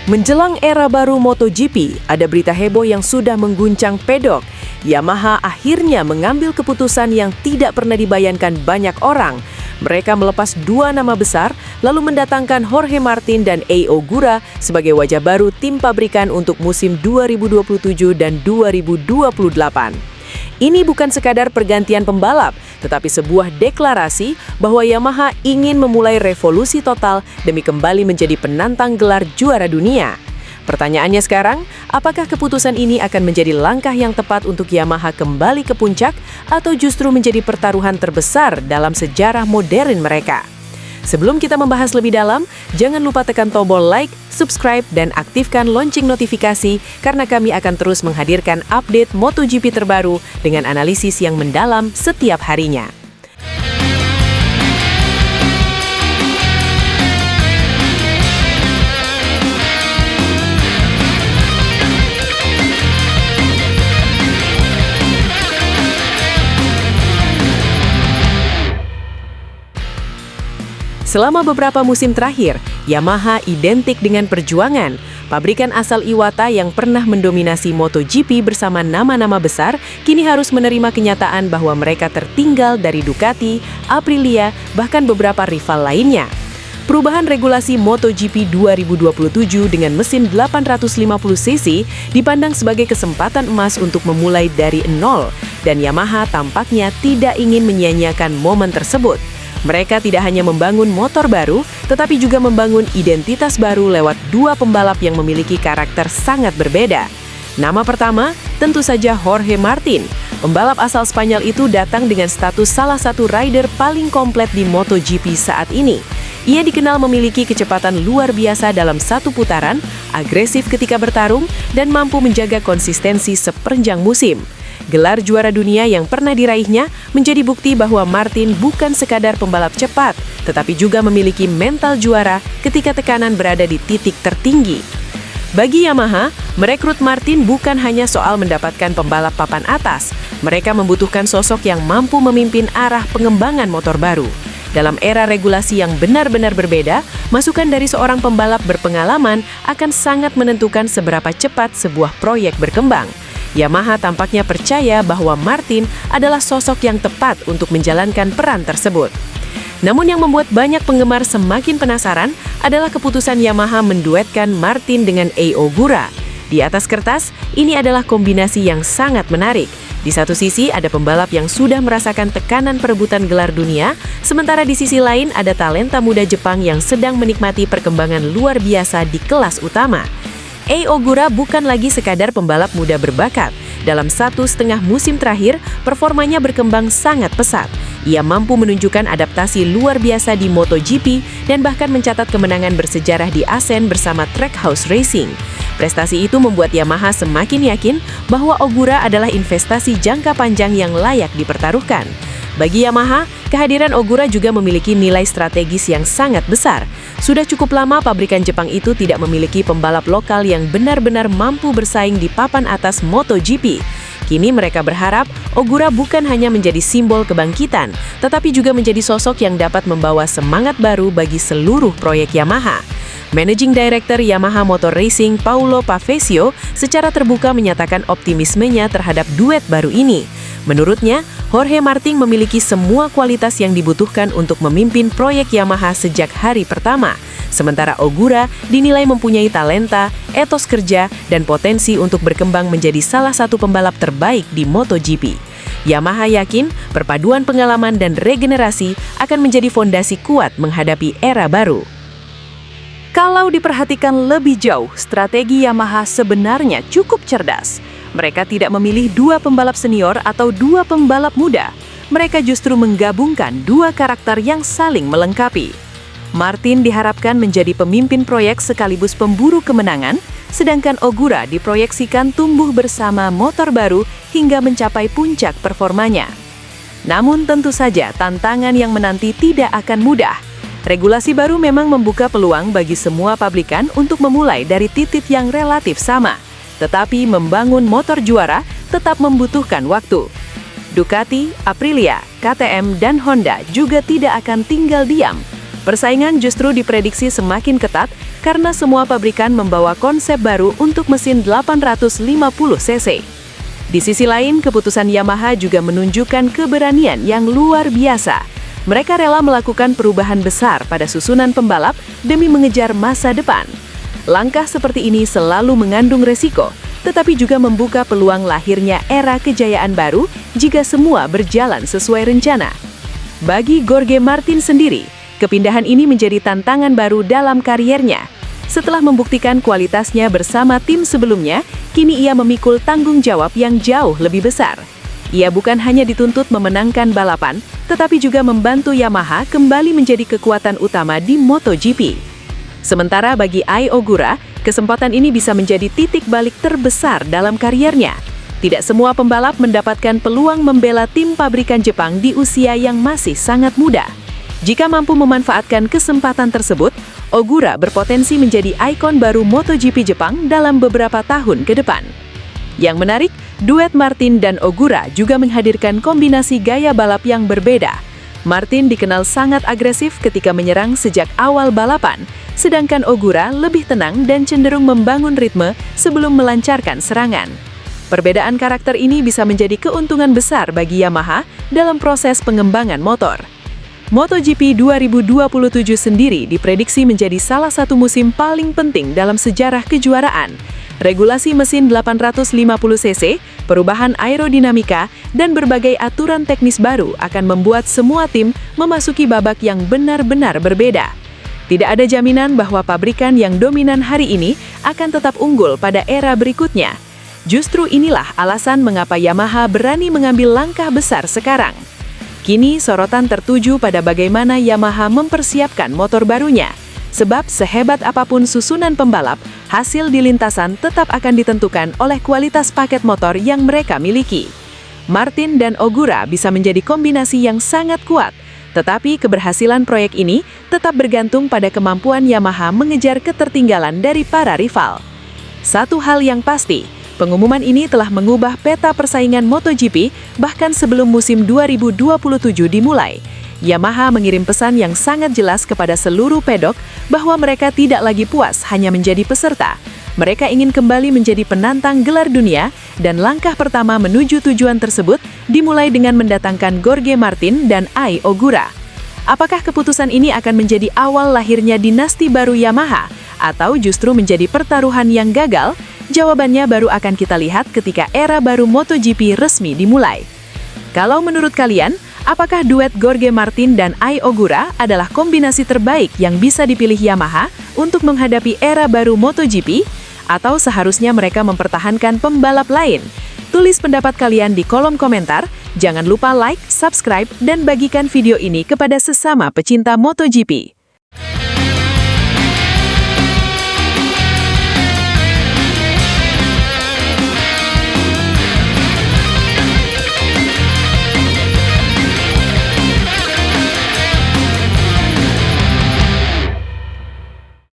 Menjelang era baru MotoGP, ada berita heboh yang sudah mengguncang pedok. Yamaha akhirnya mengambil keputusan yang tidak pernah dibayangkan banyak orang. Mereka melepas dua nama besar, lalu mendatangkan Jorge Martin dan Ei Ogura sebagai wajah baru tim pabrikan untuk musim 2027 dan 2028. Ini bukan sekadar pergantian pembalap, tetapi sebuah deklarasi bahwa Yamaha ingin memulai revolusi total demi kembali menjadi penantang gelar juara dunia. Pertanyaannya sekarang, apakah keputusan ini akan menjadi langkah yang tepat untuk Yamaha kembali ke puncak atau justru menjadi pertaruhan terbesar dalam sejarah modern mereka? Sebelum kita membahas lebih dalam, jangan lupa tekan tombol like, subscribe, dan aktifkan lonceng notifikasi karena kami akan terus menghadirkan update MotoGP terbaru dengan analisis yang mendalam setiap harinya. Selama beberapa musim terakhir, Yamaha identik dengan perjuangan. Pabrikan asal Iwata yang pernah mendominasi MotoGP bersama nama-nama besar, kini harus menerima kenyataan bahwa mereka tertinggal dari Ducati, Aprilia, bahkan beberapa rival lainnya. Perubahan regulasi MotoGP 2027 dengan mesin 850cc dipandang sebagai kesempatan emas untuk memulai dari nol, dan Yamaha tampaknya tidak ingin menyia-nyiakan momen tersebut. Mereka tidak hanya membangun motor baru, tetapi juga membangun identitas baru lewat dua pembalap yang memiliki karakter sangat berbeda. Nama pertama, tentu saja Jorge Martin. Pembalap asal Spanyol itu datang dengan status salah satu rider paling komplit di MotoGP saat ini. Ia dikenal memiliki kecepatan luar biasa dalam satu putaran, agresif ketika bertarung, dan mampu menjaga konsistensi sepanjang musim. Gelar juara dunia yang pernah diraihnya menjadi bukti bahwa Martin bukan sekadar pembalap cepat, tetapi juga memiliki mental juara ketika tekanan berada di titik tertinggi. Bagi Yamaha, merekrut Martin bukan hanya soal mendapatkan pembalap papan atas. Mereka membutuhkan sosok yang mampu memimpin arah pengembangan motor baru. Dalam era regulasi yang benar-benar berbeda, masukan dari seorang pembalap berpengalaman akan sangat menentukan seberapa cepat sebuah proyek berkembang. Yamaha tampaknya percaya bahwa Martin adalah sosok yang tepat untuk menjalankan peran tersebut. Namun yang membuat banyak penggemar semakin penasaran adalah keputusan Yamaha menduetkan Martin dengan Ei Ogura. Di atas kertas, ini adalah kombinasi yang sangat menarik. Di satu sisi ada pembalap yang sudah merasakan tekanan perebutan gelar dunia, sementara di sisi lain ada talenta muda Jepang yang sedang menikmati perkembangan luar biasa di kelas utama. Ei Ogura bukan lagi sekadar pembalap muda berbakat. Dalam 1,5 musim terakhir, performanya berkembang sangat pesat. Ia mampu menunjukkan adaptasi luar biasa di MotoGP dan bahkan mencatat kemenangan bersejarah di Assen bersama Trackhouse Racing. Prestasi itu membuat Yamaha semakin yakin bahwa Ogura adalah investasi jangka panjang yang layak dipertaruhkan. Bagi Yamaha, kehadiran Ogura juga memiliki nilai strategis yang sangat besar. Sudah cukup lama pabrikan Jepang itu tidak memiliki pembalap lokal yang benar-benar mampu bersaing di papan atas MotoGP. Kini mereka berharap Ogura bukan hanya menjadi simbol kebangkitan, tetapi juga menjadi sosok yang dapat membawa semangat baru bagi seluruh proyek Yamaha. Managing Director Yamaha Motor Racing Paulo Pavesio secara terbuka menyatakan optimismenya terhadap duet baru ini. Menurutnya, Jorge Martin memiliki semua kualitas yang dibutuhkan untuk memimpin proyek Yamaha sejak hari pertama. Sementara Ogura dinilai mempunyai talenta, etos kerja, dan potensi untuk berkembang menjadi salah satu pembalap terbaik di MotoGP. Yamaha yakin perpaduan pengalaman dan regenerasi akan menjadi fondasi kuat menghadapi era baru. Kalau diperhatikan lebih jauh, strategi Yamaha sebenarnya cukup cerdas. Mereka tidak memilih dua pembalap senior atau dua pembalap muda. Mereka justru menggabungkan dua karakter yang saling melengkapi. Martin diharapkan menjadi pemimpin proyek sekaligus pemburu kemenangan, sedangkan Ogura diproyeksikan tumbuh bersama motor baru hingga mencapai puncak performanya. Namun tentu saja tantangan yang menanti tidak akan mudah. Regulasi baru memang membuka peluang bagi semua pabrikan untuk memulai dari titik yang relatif sama. Tetapi membangun motor juara tetap membutuhkan waktu. Ducati, Aprilia, KTM, dan Honda juga tidak akan tinggal diam. Persaingan justru diprediksi semakin ketat karena semua pabrikan membawa konsep baru untuk mesin 850 cc. Di sisi lain, keputusan Yamaha juga menunjukkan keberanian yang luar biasa. Mereka rela melakukan perubahan besar pada susunan pembalap demi mengejar masa depan. Langkah seperti ini selalu mengandung resiko, tetapi juga membuka peluang lahirnya era kejayaan baru jika semua berjalan sesuai rencana. Bagi Jorge Martin sendiri, kepindahan ini menjadi tantangan baru dalam kariernya. Setelah membuktikan kualitasnya bersama tim sebelumnya, kini ia memikul tanggung jawab yang jauh lebih besar. Ia bukan hanya dituntut memenangkan balapan, tetapi juga membantu Yamaha kembali menjadi kekuatan utama di MotoGP. Sementara bagi Ai Ogura, kesempatan ini bisa menjadi titik balik terbesar dalam kariernya. Tidak semua pembalap mendapatkan peluang membela tim pabrikan Jepang di usia yang masih sangat muda. Jika mampu memanfaatkan kesempatan tersebut, Ogura berpotensi menjadi ikon baru MotoGP Jepang dalam beberapa tahun ke depan. Yang menarik, duet Martin dan Ogura juga menghadirkan kombinasi gaya balap yang berbeda. Martin dikenal sangat agresif ketika menyerang sejak awal balapan, sedangkan Ogura lebih tenang dan cenderung membangun ritme sebelum melancarkan serangan. Perbedaan karakter ini bisa menjadi keuntungan besar bagi Yamaha dalam proses pengembangan motor. MotoGP 2027 sendiri diprediksi menjadi salah satu musim paling penting dalam sejarah kejuaraan. Regulasi mesin 850 cc, perubahan aerodinamika, dan berbagai aturan teknis baru akan membuat semua tim memasuki babak yang benar-benar berbeda. Tidak ada jaminan bahwa pabrikan yang dominan hari ini akan tetap unggul pada era berikutnya. Justru inilah alasan mengapa Yamaha berani mengambil langkah besar sekarang. Kini sorotan tertuju pada bagaimana Yamaha mempersiapkan motor barunya. Sebab sehebat apapun susunan pembalap, hasil di lintasan tetap akan ditentukan oleh kualitas paket motor yang mereka miliki. Martin dan Ogura bisa menjadi kombinasi yang sangat kuat, tetapi keberhasilan proyek ini tetap bergantung pada kemampuan Yamaha mengejar ketertinggalan dari para rival. Satu hal yang pasti, pengumuman ini telah mengubah peta persaingan MotoGP bahkan sebelum musim 2027 dimulai. Yamaha mengirim pesan yang sangat jelas kepada seluruh pedok bahwa mereka tidak lagi puas hanya menjadi peserta. Mereka ingin kembali menjadi penantang gelar dunia, dan langkah pertama menuju tujuan tersebut dimulai dengan mendatangkan Jorge Martin dan Ai Ogura. Apakah keputusan ini akan menjadi awal lahirnya dinasti baru Yamaha, atau justru menjadi pertaruhan yang gagal? Jawabannya baru akan kita lihat ketika era baru MotoGP resmi dimulai. Kalau menurut kalian, apakah duet Jorge Martin dan Ai Ogura adalah kombinasi terbaik yang bisa dipilih Yamaha untuk menghadapi era baru MotoGP? Atau seharusnya mereka mempertahankan pembalap lain? Tulis pendapat kalian di kolom komentar. Jangan lupa like, subscribe, dan bagikan video ini kepada sesama pecinta MotoGP.